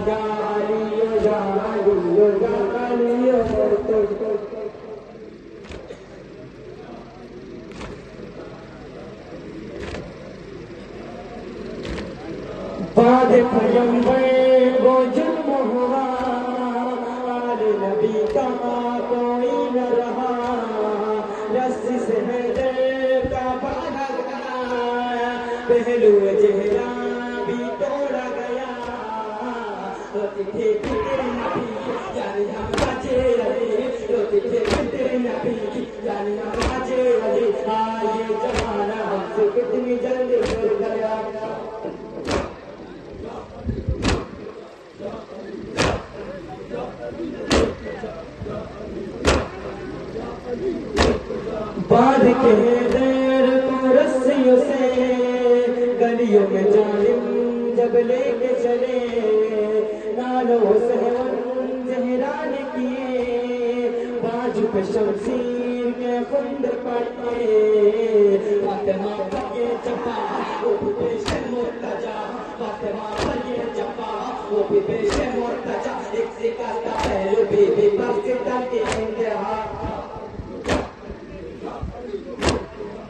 या अली या अली बाद पैगंबर वो जुल्म हुआ आले नबी का कोई न रहा रस्सी से है दिल का बांधा गया पहलू चेहरा भी तोड़ा गया रोती थे तेरे नबी यानी हम बाजे अली रोती थे तेरे नबी यानी हम बाजे अली ये जमाना हमसे कितनी जल्दी गुजर गया बांध के देर को रस्सियों से गलियों में जालिम जब लेके चले नालों से जहरान किए बाजू पे शमशीर के खुंद पड़े फातिमा पर ये जफा वो भी पेश मुर्तजा फातिमा पर ये जफा वो भी पेश मुर्तजा एक सिक्का का पहलू भी बख्श के इंतहा